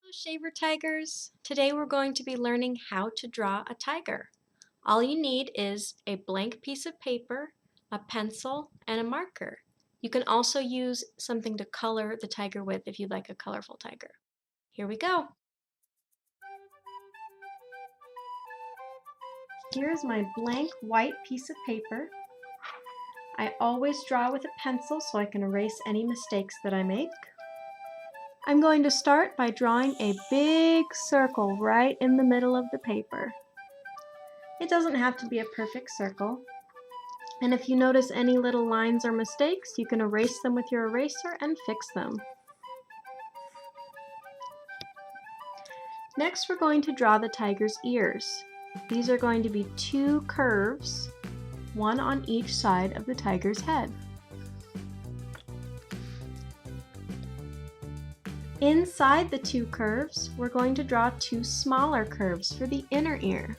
Hello Shaver Tigers! Today we're going to be learning how to draw a tiger. All you need is a blank piece of paper, a pencil, and a marker. You can also use something to color the tiger with if you'd like a colorful tiger. Here we go! Here's my blank white piece of paper. I always draw with a pencil so I can erase any mistakes that I make. I'm going to start by drawing a big circle right in the middle of the paper. It doesn't have to be a perfect circle. And if you notice any little lines or mistakes, you can erase them with your eraser and fix them. Next, we're going to draw the tiger's ears. These are going to be two curves, one on each side of the tiger's head. Inside the two curves, we're going to draw two smaller curves for the inner ear.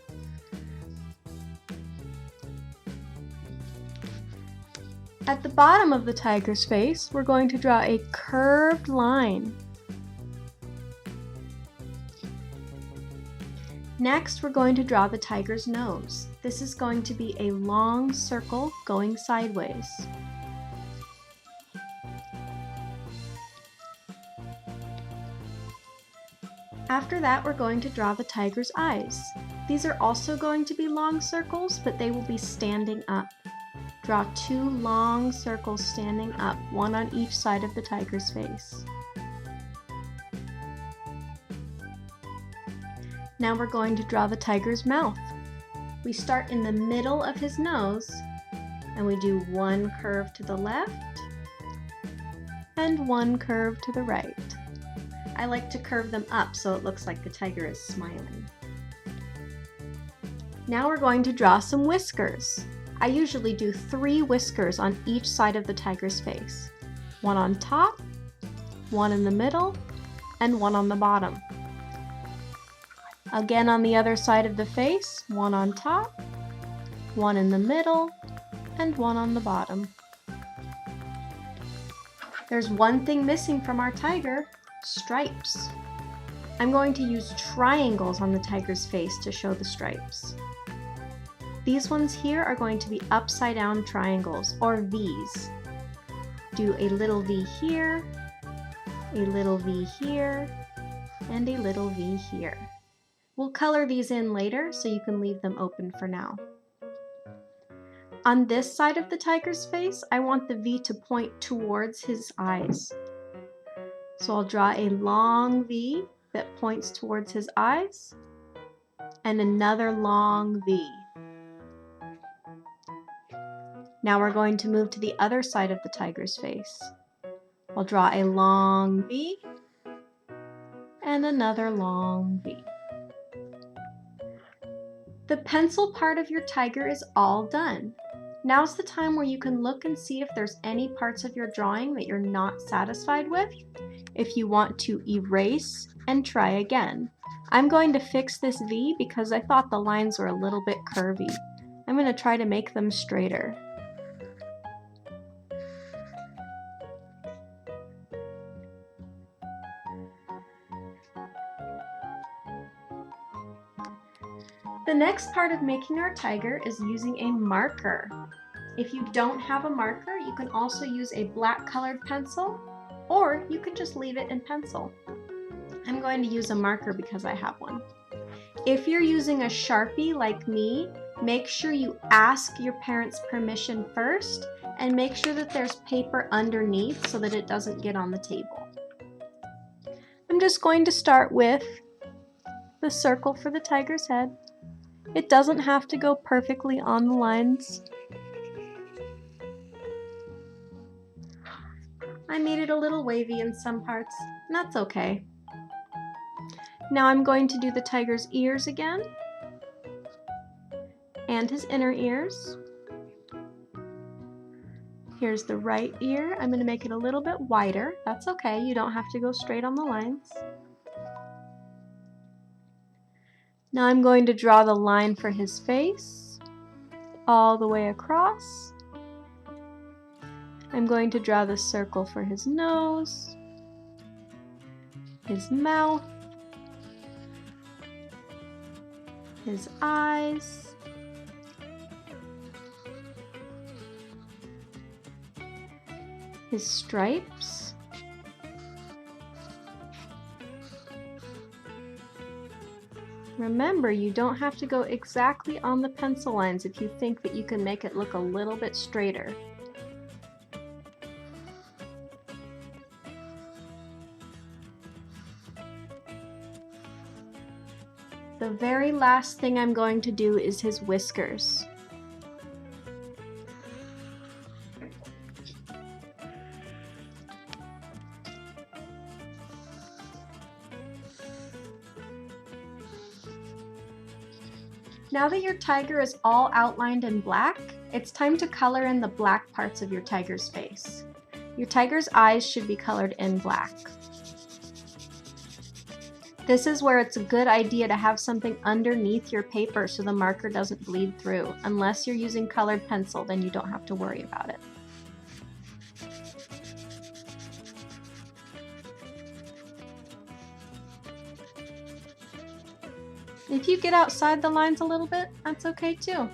At the bottom of the tiger's face, we're going to draw a curved line. Next, we're going to draw the tiger's nose. This is going to be a long circle going sideways. After that, we're going to draw the tiger's eyes. These are also going to be long circles, but they will be standing up. Draw two long circles standing up, one on each side of the tiger's face. Now we're going to draw the tiger's mouth. We start in the middle of his nose, and we do one curve to the left and one curve to the right. I like to curve them up so it looks like the tiger is smiling. Now we're going to draw some whiskers. I usually do 3 whiskers on each side of the tiger's face. One on top, one in the middle, and one on the bottom. Again on the other side of the face, one on top, one in the middle, and one on the bottom. There's one thing missing from our tiger: stripes. I'm going to use triangles on the tiger's face to show the stripes. These ones here are going to be upside down triangles, or V's. Do a little V here, a little V here, and a little V here. We'll color these in later, so you can leave them open for now. On this side of the tiger's face, I want the V to point towards his eyes. So I'll draw a long V that points towards his eyes, and another long V. Now we're going to move to the other side of the tiger's face. I'll draw a long V and another long V. The pencil part of your tiger is all done. Now's the time where you can look and see if there's any parts of your drawing that you're not satisfied with, if you want to erase and try again. I'm going to fix this V because I thought the lines were a little bit curvy. I'm going to try to make them straighter. The next part of making our tiger is using a marker. If you don't have a marker, you can also use a black colored pencil, or you could just leave it in pencil. I'm going to use a marker because I have one. If you're using a Sharpie like me, make sure you ask your parents' permission first, and make sure that there's paper underneath so that it doesn't get on the table. I'm just going to start with the circle for the tiger's head. It doesn't have to go perfectly on the lines. I made it a little wavy in some parts, and that's okay. Now I'm going to do the tiger's ears again, and his inner ears. Here's the right ear. I'm going to make it a little bit wider. That's okay, you don't have to go straight on the lines. Now I'm going to draw the line for his face, all the way across. I'm going to draw the circle for his nose, his mouth, his eyes, his stripes, remember, you don't have to go exactly on the pencil lines if you think that you can make it look a little bit straighter. The very last thing I'm going to do is his whiskers. Now that your tiger is all outlined in black, it's time to color in the black parts of your tiger's face. Your tiger's eyes should be colored in black. This is where it's a good idea to have something underneath your paper so the marker doesn't bleed through. Unless you're using colored pencil, then you don't have to worry about it. If you get outside the lines a little bit, that's okay too.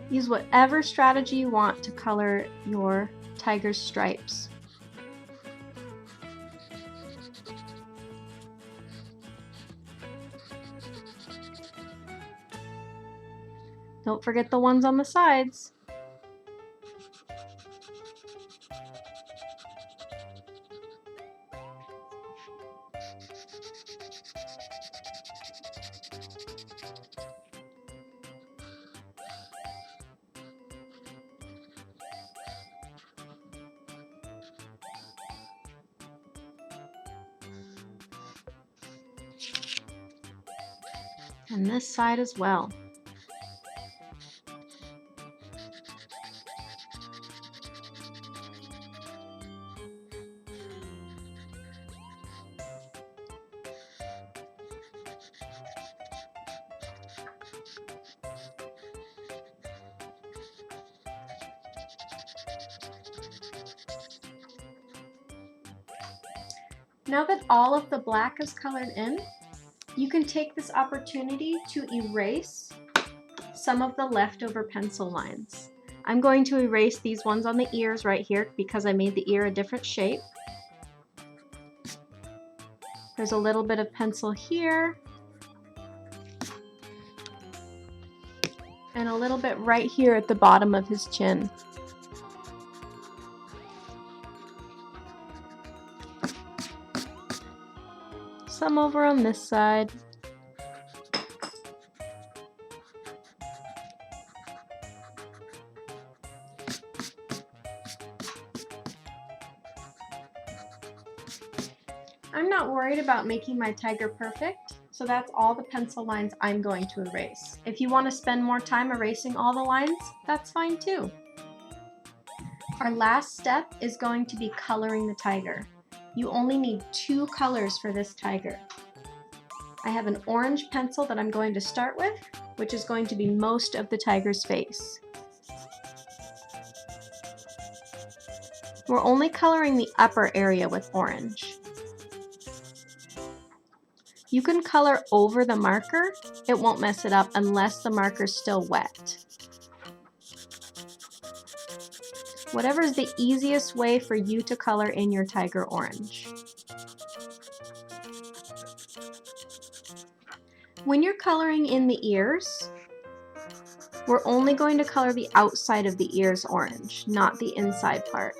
Use whatever strategy you want to color your tiger's stripes. Don't forget the ones on the sides. And this side as well. Now that all of the black is colored in, you can take this opportunity to erase some of the leftover pencil lines. I'm going to erase these ones on the ears right here because I made the ear a different shape. There's a little bit of pencil here, and a little bit right here at the bottom of his chin. Some over on this side. I'm not worried about making my tiger perfect, so that's all the pencil lines I'm going to erase. If you want to spend more time erasing all the lines, that's fine too. Our last step is going to be coloring the tiger. You only need 2 colors for this tiger. I have an orange pencil that I'm going to start with, which is going to be most of the tiger's face. We're only coloring the upper area with orange. You can color over the marker. It won't mess it up unless the marker's still wet. Whatever is the easiest way for you to color in your tiger orange. When you're coloring in the ears, we're only going to color the outside of the ears orange, not the inside part.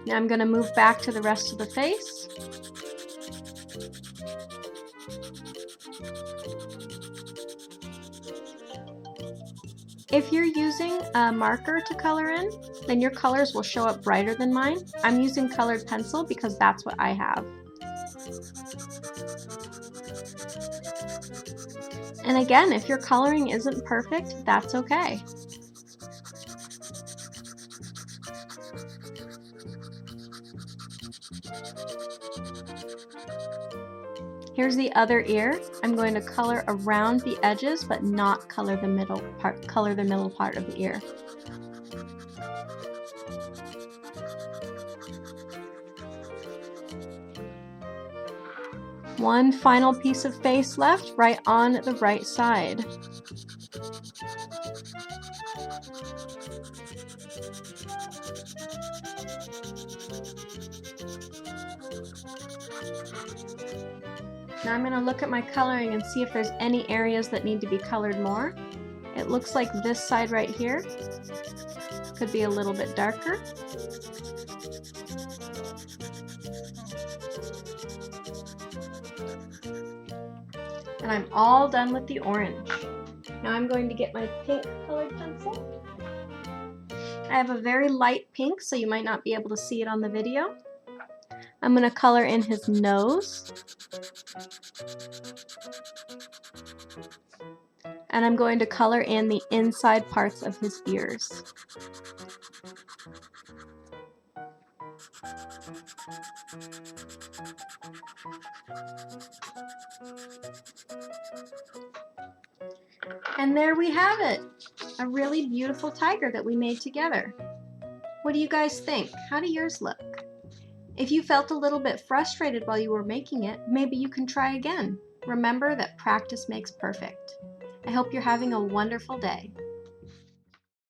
Now I'm going to move back to the rest of the face. If you're using a marker to color in, then your colors will show up brighter than mine. I'm using colored pencil because that's what I have. And again, if your coloring isn't perfect, that's okay. Here's the other ear. I'm going to color around the edges, but not color the middle part of the ear. One final piece of face left, right on the right side. Now I'm going to look at my coloring and see if there's any areas that need to be colored more. It looks like this side right here could be a little bit darker. And I'm all done with the orange. Now I'm going to get my pink colored pencil. I have a very light pink, so you might not be able to see it on the video. I'm going to color in his nose. And I'm going to color in the inside parts of his ears. And there we have it, a really beautiful tiger that we made together. What do you guys think? How do yours look? If you felt a little bit frustrated while you were making it, maybe you can try again. Remember that practice makes perfect. I hope you're having a wonderful day.